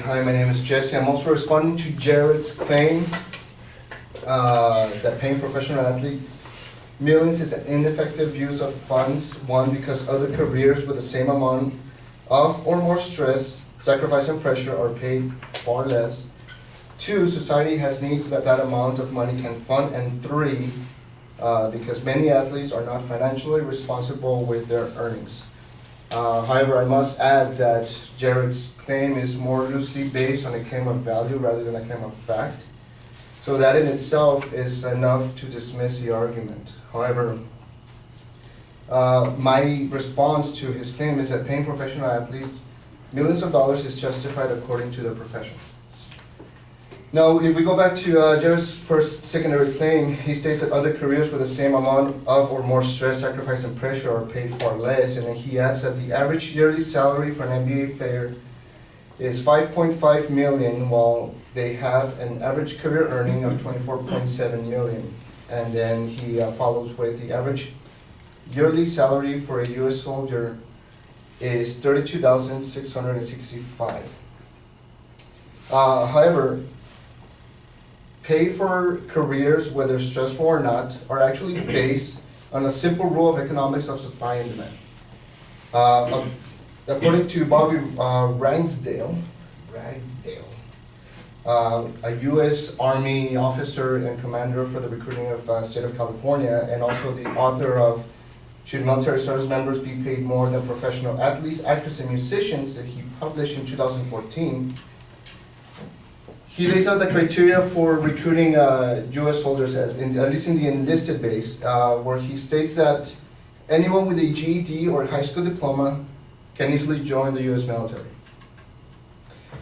Hi, my name is Jesse. I'm also responding to Jared's claim that paying professional athletes millions is an ineffective use of funds. One, because other careers with the same amount of or more stress, sacrifice, and pressure are paid far less. Two, society has needs that amount of money can fund. And three, because many athletes are not financially responsible with their earnings. However, I must add that Jared's claim is more loosely based on a claim of value rather than a claim of fact. So that in itself is enough to dismiss the argument. However, my response to his claim is that paying professional athletes millions of dollars is justified according to the profession. Now, if we go back to Jared's first secondary claim, he states that other careers with the same amount of or more stress, sacrifice, and pressure are paid far less, and then he adds that the average yearly salary for an NBA player is $5.5 million, while they have an average career earning of $24.7 million. And then he follows with the average yearly salary for a U.S. soldier is $32,665. However, pay for careers, whether stressful or not, are actually based on a simple rule of economics of supply and demand. According to Bobby Ragsdale, a U.S. Army officer and commander for the recruiting of state of California, and also the author of Should Military Service Members Be Paid More Than Professional Athletes, Actors, and Musicians, that he published in 2014, he lays out the criteria for recruiting U.S. soldiers, at least in the enlisted base, where he states that anyone with a GED or high school diploma can easily join the U.S. military.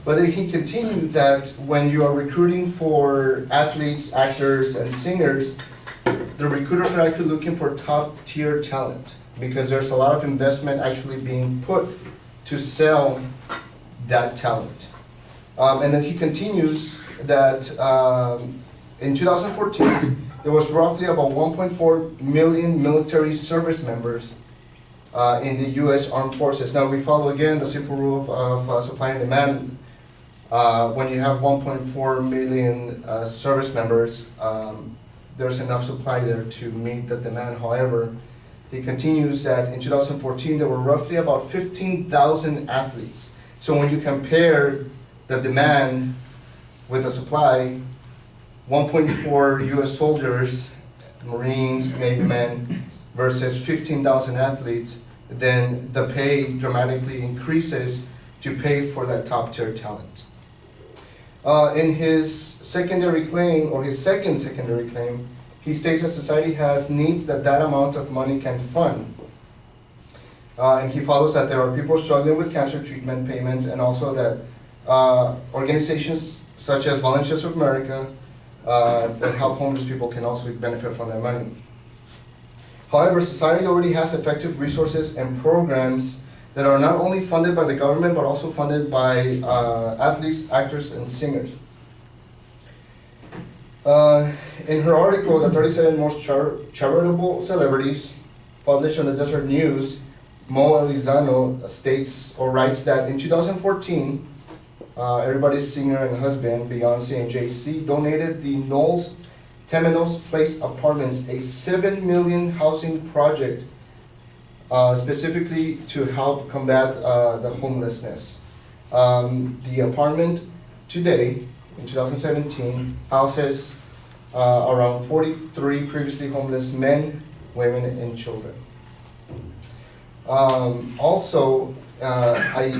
But then he continued that when you are recruiting for athletes, actors, and singers, the recruiters are actually looking for top-tier talent, because there's a lot of investment actually being put to sell that talent. And then he continues that in 2014, there was roughly about 1.4 million military service members in the U.S. Armed Forces. Now, we follow again the simple rule of supply and demand. When you have 1.4 million service members, there's enough supply there to meet the demand. However, he continues that in 2014, there were roughly about 15,000 athletes. So when you compare the demand with the supply, 1.4 U.S. soldiers, Marines, Navy men, versus 15,000 athletes, then the pay dramatically increases to pay for that top-tier talent. In his secondary claim, or his second secondary claim, he states that society has needs that amount of money can fund. And he follows that there are people struggling with cancer treatment payments, and also that organizations such as Volunteers of America that help homeless people can also benefit from their money. However, society already has effective resources and programs that are not only funded by the government, but also funded by athletes, actors, and singers. In her article, The 37 Most Charitable Celebrities, published on the Desert News, Mo Elizano states or writes that in 2014, everybody's singer and husband, Beyonce and Jay-Z, donated the Knowles Temenos Place Apartments, a $7 million housing project specifically to help combat the homelessness. The apartment today, in 2017, houses around 43 previously homeless men, women, and children. Also, I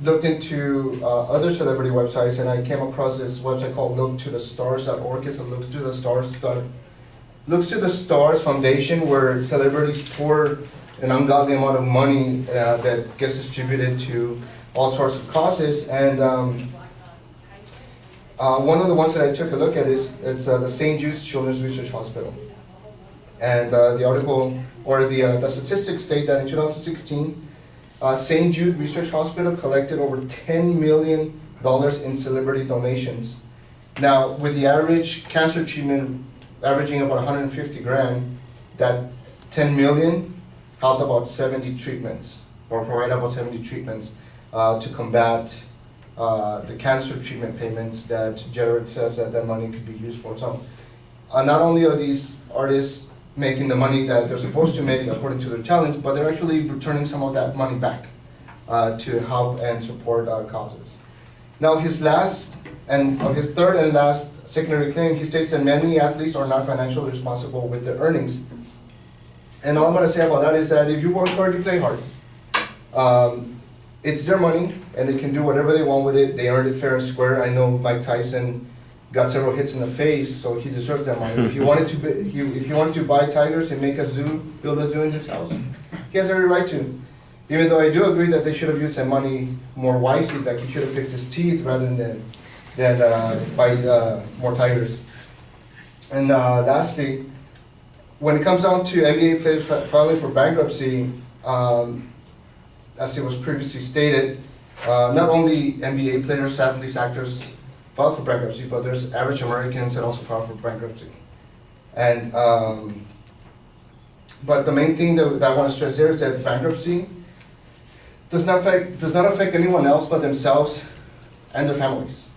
looked into other celebrity websites, and I came across this website called LookToTheStars.org. It's a Looks to the Stars Foundation, where celebrities pour an ungodly amount of money that gets distributed to all sorts of causes. And one of the ones that I took a look at is the St. Jude's Children's Research Hospital. And the article, or the statistics state that in 2016, St. Jude Research Hospital collected over $10 million in celebrity donations. Now, with the average cancer treatment averaging about 150 grand, that 10 million helped about 70 treatments, or provide about 70 treatments to combat the cancer treatment payments that Jared says that that money could be used for. So not only are these artists making the money that they're supposed to make according to their talent, but they're actually returning some of that money back to help and support causes. Now his third and last secondary claim, he states that many athletes are not financially responsible with their earnings. And all I'm going to say about that is that if you work hard, you play hard. It's their money, and they can do whatever they want with it. They earned it fair and square. I know Mike Tyson got several hits in the face, so he deserves that money. If he wanted to buy tigers and make a zoo, build a zoo in his house, he has every right to. Even though I do agree that they should have used that money more wisely, like he should have fixed his teeth rather than buy more tigers. And lastly, when it comes down to NBA players filing for bankruptcy, as it was previously stated, not only NBA players, athletes, actors file for bankruptcy, but there's average Americans that also file for bankruptcy. And but the main thing that I want to stress there is that bankruptcy does not affect anyone else but themselves and their families.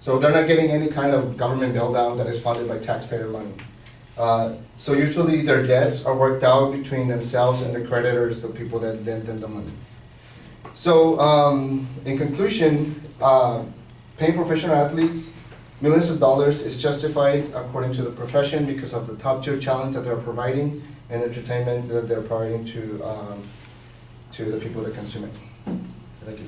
So they're not getting any kind of government bailout that is funded by taxpayer money. So usually their debts are worked out between themselves and the creditors, the people that lend them the money. So in conclusion, paying professional athletes millions of dollars is justified according to the profession because of the top tier talent that they're providing and entertainment that they're providing to the people that consume it. Thank you.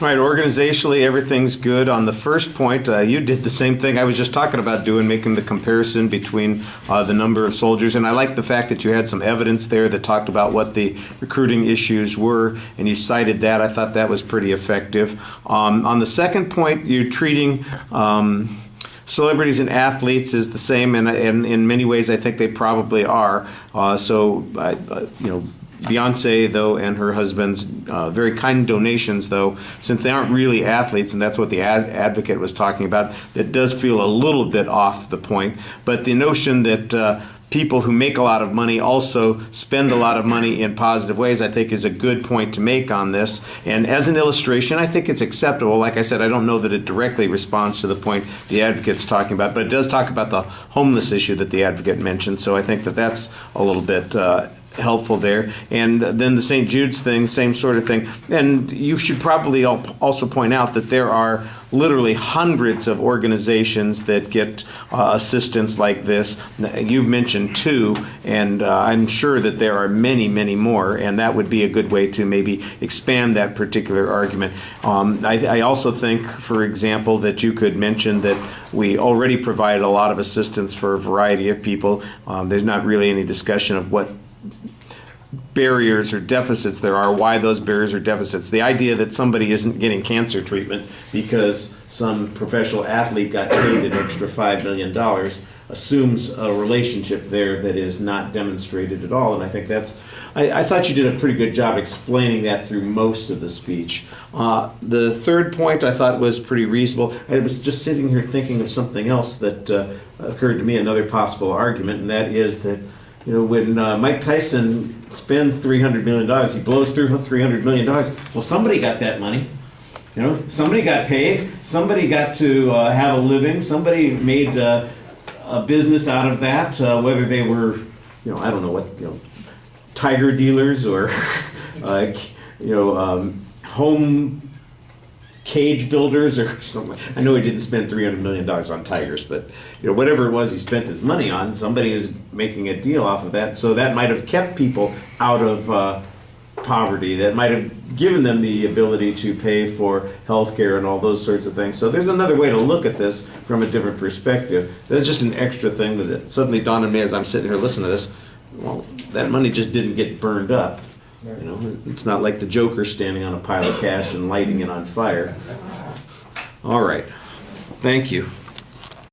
All right, organizationally, everything's good. On the first point, you did the same thing I was just talking about doing, making the comparison between the number of soldiers. And I like the fact that you had some evidence there that talked about what the recruiting issues were, and you cited that. I thought that was pretty effective. On the second point, you're treating celebrities and athletes is the same, and in many ways I think they probably are. Beyonce, though, and her husband's very kind donations, though, since they aren't really athletes, and that's what the advocate was talking about, that does feel a little bit off the point. But the notion that people who make a lot of money also spend a lot of money in positive ways, I think is a good point to make on this. And as an illustration, I think it's acceptable. Like I said, I don't know that it directly responds to the point the advocate's talking about, but it does talk about the homeless issue that the advocate mentioned. So I think that that's a little bit helpful there. And then the St. Jude's thing, same sort of thing. And you should probably also point out that there are literally hundreds of organizations that get assistance like this. You've mentioned 2, and I'm sure that there are many, many more, and that would be a good way to maybe expand that particular argument. I also think, for example, that you could mention that we already provide a lot of assistance for a variety of people. There's not really any discussion of what barriers or deficits there are, why those barriers or deficits. The idea that somebody isn't getting cancer treatment because some professional athlete got paid an extra $5 million assumes a relationship there that is not demonstrated at all. And I think I thought you did a pretty good job explaining that through most of the speech. The third point I thought was pretty reasonable. I was just sitting here thinking of something else that occurred to me, another possible argument, and that is that when Mike Tyson spends $300 million, he blows through $300 million. Well, somebody got that money. Somebody got paid. Somebody got to have a living. Somebody made a business out of that. Whether they were, I don't know what, tiger dealers or, home cage builders or something. I know he didn't spend $300 million on tigers, but whatever it was he spent his money on, somebody is making a deal off of that. So that might have kept people out of poverty. That might have given them the ability to pay for health care and all those sorts of things. So there's another way to look at this from a different perspective. That's just an extra thing that suddenly dawned on me as I'm sitting here listening to this. Well, that money just didn't get burned up. It's not like the Joker standing on a pile of cash and lighting it on fire. All right. Thank you.